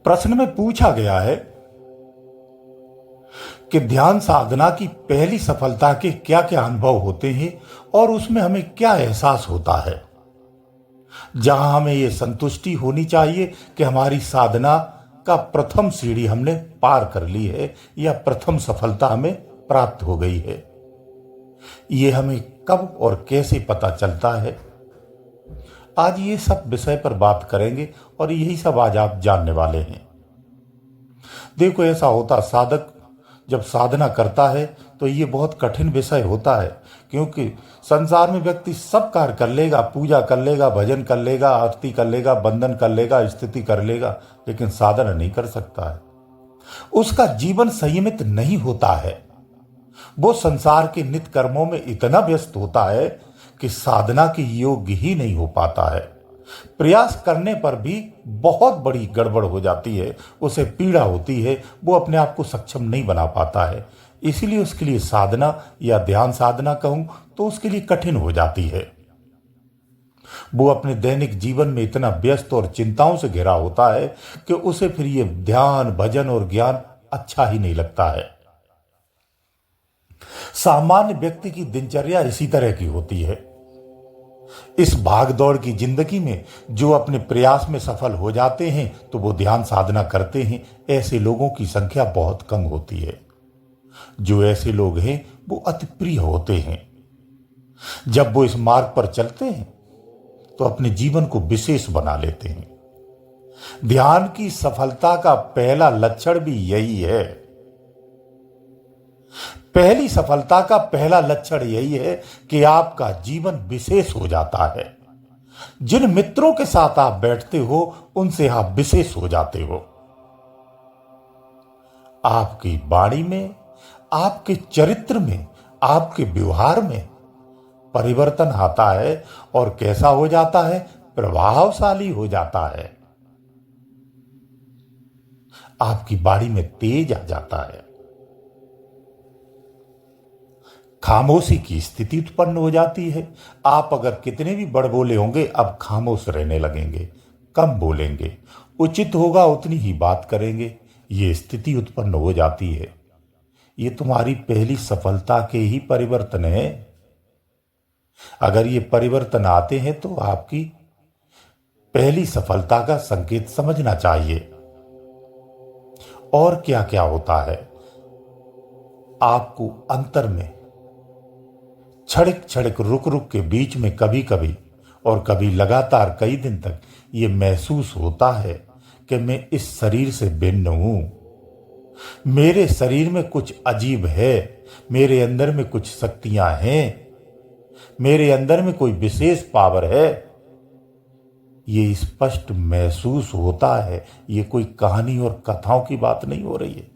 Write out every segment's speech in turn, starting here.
प्रश्न में पूछा गया है कि ध्यान साधना की पहली सफलता के क्या क्या अनुभव होते हैं और उसमें हमें क्या एहसास होता है। जहां हमें यह संतुष्टि होनी चाहिए कि हमारी साधना का प्रथम सीढ़ी हमने पार कर ली है या प्रथम सफलता हमें प्राप्त हो गई है। यह हमें कब और कैसे पता चलता है, आज ये सब विषय पर बात करेंगे और यही सब आज आप जानने वाले हैं। देखो, ऐसा होता, साधक जब साधना करता है तो ये बहुत कठिन विषय होता है, क्योंकि संसार में व्यक्ति सब कार्य कर लेगा, पूजा कर लेगा, भजन कर लेगा, आरती कर लेगा, बंदन कर लेगा, स्तुति कर लेगा, लेकिन साधना नहीं कर सकता है। उसका जीवन संयमित नहीं होता है। वो संसार के नित्य कर्मों में इतना व्यस्त होता है कि साधना के योग्य ही नहीं हो पाता है। प्रयास करने पर भी बहुत बड़ी गड़बड़ हो जाती है, उसे पीड़ा होती है, वो अपने आप को सक्षम नहीं बना पाता है। इसीलिए उसके लिए साधना या ध्यान साधना कहूं तो उसके लिए कठिन हो जाती है। वो अपने दैनिक जीवन में इतना व्यस्त और चिंताओं से घिरा होता है कि उसे फिर ये ध्यान, भजन और ज्ञान अच्छा ही नहीं लगता है। सामान्य व्यक्ति की दिनचर्या इसी तरह की होती है। इस भागदौड़ की जिंदगी में जो अपने प्रयास में सफल हो जाते हैं तो वो ध्यान साधना करते हैं, ऐसे लोगों की संख्या बहुत कम होती है। जो ऐसे लोग हैं वो अति प्रिय होते हैं। जब वो इस मार्ग पर चलते हैं तो अपने जीवन को विशेष बना लेते हैं। ध्यान की सफलता का पहला लक्षण भी यही है। पहली सफलता का पहला लक्षण यही है कि आपका जीवन विशेष हो जाता है। जिन मित्रों के साथ आप बैठते हो उनसे आप विशेष हो जाते हो। आपकी वाणी में, आपके चरित्र में, आपके व्यवहार में परिवर्तन आता है और कैसा हो जाता है? प्रभावशाली हो जाता है। आपकी वाणी में तेज आ जाता है। खामोशी की स्थिति उत्पन्न हो जाती है। आप अगर कितने भी बड़बोले होंगे, अब खामोश रहने लगेंगे, कम बोलेंगे, उचित होगा उतनी ही बात करेंगे। ये स्थिति उत्पन्न हो जाती है। ये तुम्हारी पहली सफलता के ही परिवर्तन है। अगर ये परिवर्तन आते हैं तो आपकी पहली सफलता का संकेत समझना चाहिए। और क्या क्या होता है? आपको अंतर में क्षणिक क्षणिक, रुक रुक के, बीच में कभी कभी और कभी लगातार कई दिन तक ये महसूस होता है कि मैं इस शरीर से भिन्न हूं। मेरे शरीर में कुछ अजीब है, मेरे अंदर में कुछ शक्तियां हैं, मेरे अंदर में कोई विशेष पावर है। ये स्पष्ट महसूस होता है। ये कोई कहानी और कथाओं की बात नहीं हो रही है,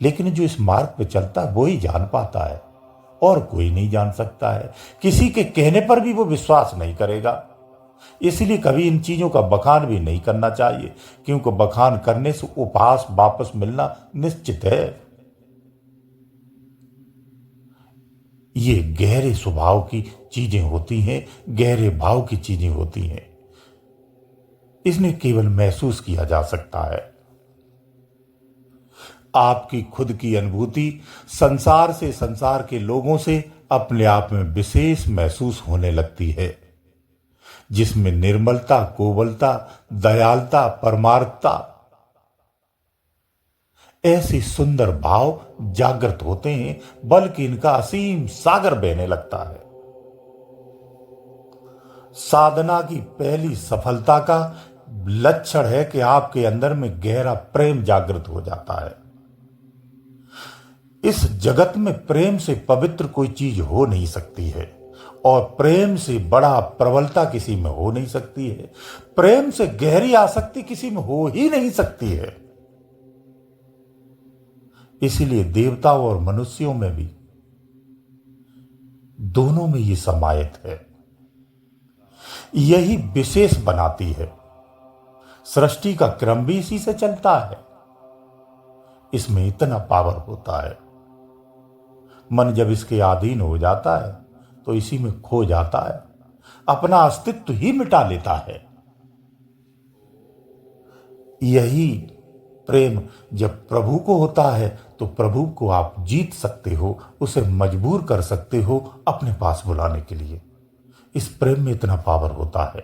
लेकिन जो इस मार्ग पे चलता है वो ही जान पाता है और कोई नहीं जान सकता है। किसी के कहने पर भी वो विश्वास नहीं करेगा। इसलिए कभी इन चीजों का बखान भी नहीं करना चाहिए, क्योंकि बखान करने से उपहास वापस मिलना निश्चित है। ये गहरे स्वभाव की चीजें होती हैं, गहरे भाव की चीजें होती हैं। इसने केवल महसूस किया जा सकता है। आपकी खुद की अनुभूति संसार से, संसार के लोगों से अपने आप में विशेष महसूस होने लगती है, जिसमें निर्मलता, कोमलता, दयालुता, परमार्थता, ऐसे सुंदर भाव जागृत होते हैं, बल्कि इनका असीम सागर बहने लगता है। साधना की पहली सफलता का लक्षण है कि आपके अंदर में गहरा प्रेम जागृत हो जाता है। इस जगत में प्रेम से पवित्र कोई चीज हो नहीं सकती है, और प्रेम से बड़ा प्रबलता किसी में हो नहीं सकती है। प्रेम से गहरी आसक्ति किसी में हो ही नहीं सकती है। इसीलिए देवताओं और मनुष्यों में भी, दोनों में ये समाहित है। यही विशेष बनाती है। सृष्टि का क्रम भी इसी से चलता है। इसमें इतना पावर होता है। मन जब इसके अधीन हो जाता है तो इसी में खो जाता है, अपना अस्तित्व ही मिटा लेता है। यही प्रेम जब प्रभु को होता है तो प्रभु को आप जीत सकते हो, उसे मजबूर कर सकते हो अपने पास बुलाने के लिए। इस प्रेम में इतना पावर होता है।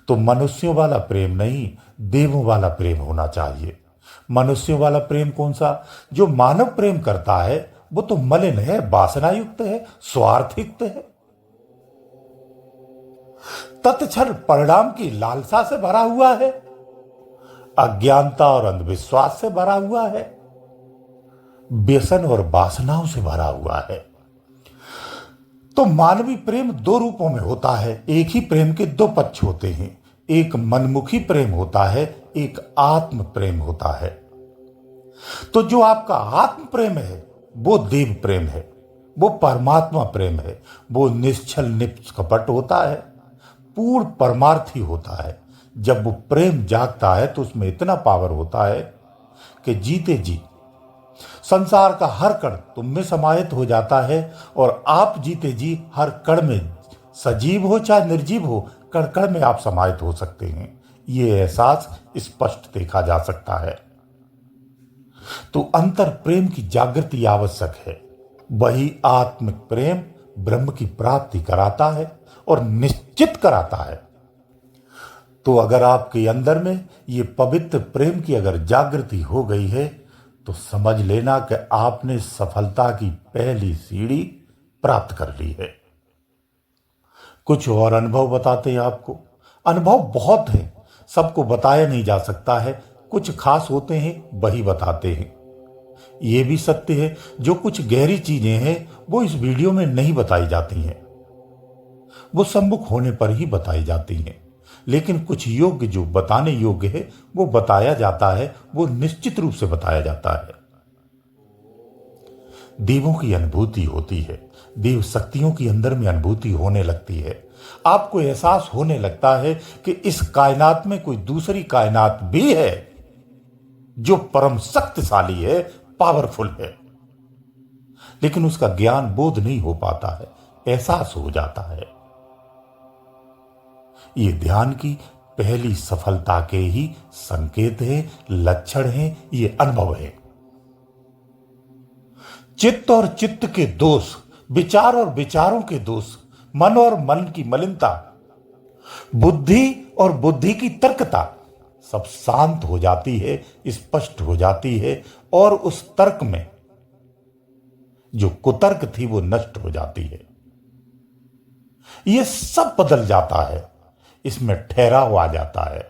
तो मनुष्यों वाला प्रेम नहीं, देवों वाला प्रेम होना चाहिए। मनुष्यों वाला प्रेम कौन सा? जो मानव प्रेम करता है वो तो मलिन है, वासनायुक्त है, स्वार्थयुक्त है, तत्क्षण परिणाम की लालसा से भरा हुआ है, अज्ञानता और अंधविश्वास से भरा हुआ है, व्यसन और वासनाओं से भरा हुआ है। तो मानवीय प्रेम दो रूपों में होता है। एक ही प्रेम के दो पक्ष होते हैं, एक मनमुखी प्रेम होता है, एक आत्म प्रेम होता है। तो जो आपका आत्म प्रेम है वो देव प्रेम है, वो परमात्मा प्रेम है, वो निश्चल निष्कपट होता है, पूर्ण परमार्थी होता है। जब वो प्रेम जागता है तो उसमें इतना पावर होता है कि जीते जी संसार का हर कण तुम में समाहित हो जाता है और आप जीते जी हर कण में, सजीव हो चाहे निर्जीव हो, कण कण में आप समाहित हो सकते हैं। ये एहसास स्पष्ट देखा जा सकता है। तो अंतर प्रेम की जागृति आवश्यक है। वही आत्मिक प्रेम ब्रह्म की प्राप्ति कराता है और निश्चित कराता है। तो अगर आपके अंदर में ये पवित्र प्रेम की अगर जागृति हो गई है तो समझ लेना कि आपने सफलता की पहली सीढ़ी प्राप्त कर ली है। कुछ और अनुभव बताते हैं आपको। अनुभव बहुत है, सबको बताया नहीं जा सकता है, कुछ खास होते हैं वही बताते हैं। ये भी सत्य है जो कुछ गहरी चीजें हैं वो इस वीडियो में नहीं बताई जाती हैं, वो सम्मुख होने पर ही बताई जाती हैं। लेकिन कुछ योग्य जो बताने योग्य है वो बताया जाता है, वो निश्चित रूप से बताया जाता है। देवों की अनुभूति होती है, देव शक्तियों की अंदर में अनुभूति होने लगती है। आपको एहसास होने लगता है कि इस कायनात में कोई दूसरी कायनात भी है जो परम शक्तिशाली है, पावरफुल है, लेकिन उसका ज्ञान बोध नहीं हो पाता है, एहसास हो जाता है। ये ध्यान की पहली सफलता के ही संकेत है, लक्षण है, ये अनुभव है। चित्त और चित्त के दोष, विचार और विचारों के दोष, मन और मन की मलिनता, बुद्धि और बुद्धि की तर्कता सब शांत हो जाती है, स्पष्ट हो जाती है और उस तर्क में जो कुतर्क थी वो नष्ट हो जाती है। ये सब बदल जाता है, इसमें ठहराव आ जाता है।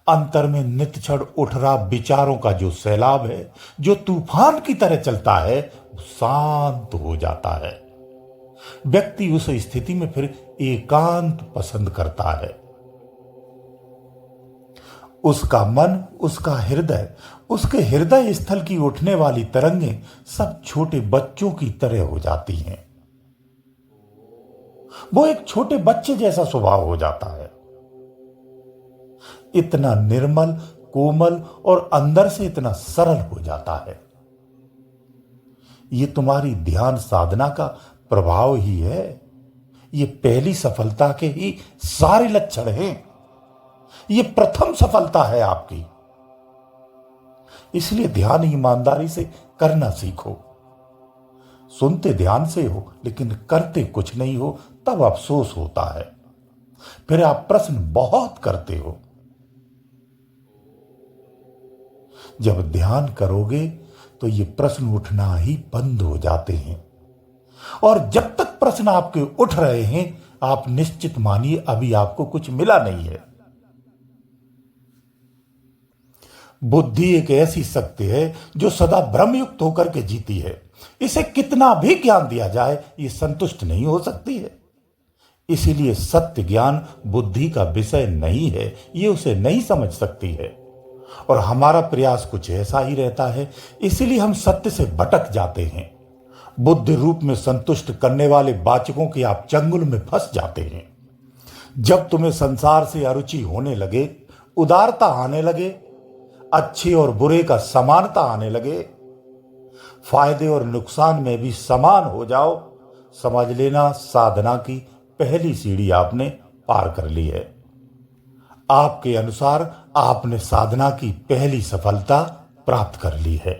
अंतर में नित्य क्षण उठ रहा विचारों का जो सैलाब है, जो तूफान की तरह चलता है, वो शांत हो जाता है। व्यक्ति उस स्थिति में फिर एकांत पसंद करता है। उसका मन, उसका हृदय, उसके हृदय स्थल की उठने वाली तरंगें सब छोटे बच्चों की तरह हो जाती हैं। वो एक छोटे बच्चे जैसा स्वभाव हो जाता है, इतना निर्मल, कोमल और अंदर से इतना सरल हो जाता है। ये तुम्हारी ध्यान साधना का प्रभाव ही है। ये पहली सफलता के ही सारे लक्षण हैं। ये प्रथम सफलता है आपकी। इसलिए ध्यान ईमानदारी से करना सीखो। सुनते ध्यान से हो लेकिन करते कुछ नहीं हो, तब अफसोस होता है। फिर आप प्रश्न बहुत करते हो। जब ध्यान करोगे तो ये प्रश्न उठना ही बंद हो जाते हैं, और जब तक प्रश्न आपके उठ रहे हैं आप निश्चित मानिए अभी आपको कुछ मिला नहीं है। बुद्धि एक ऐसी शक्ति है जो सदा भ्रमयुक्त होकर के जीती है। इसे कितना भी ज्ञान दिया जाए ये संतुष्ट नहीं हो सकती है। इसीलिए सत्य ज्ञान बुद्धि का विषय नहीं है, ये उसे नहीं समझ सकती है। और हमारा प्रयास कुछ ऐसा ही रहता है, इसीलिए हम सत्य से भटक जाते हैं। बुद्धि रूप में संतुष्ट करने वाले वाचकों के आप चंगुल में फंस जाते हैं। जब तुम्हें संसार से अरुचि होने लगे, उदारता आने लगे, अच्छे और बुरे का समानता आने लगे, फायदे और नुकसान में भी समान हो जाओ, समझ लेना साधना की पहली सीढ़ी आपने पार कर ली है। आपके अनुसार आपने साधना की पहली सफलता प्राप्त कर ली है।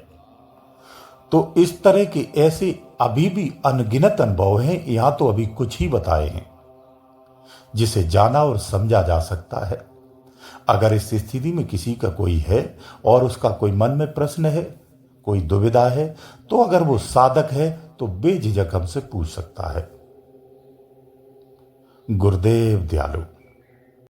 तो इस तरह के ऐसे अभी भी अनगिनत अनुभव हैं, यहां तो अभी कुछ ही बताए हैं जिसे जाना और समझा जा सकता है। अगर इस स्थिति में किसी का कोई है और उसका कोई मन में प्रश्न है, कोई दुविधा है, तो अगर वो साधक है तो बेझिझक हमसे पूछ सकता है। गुरुदेव दयालु।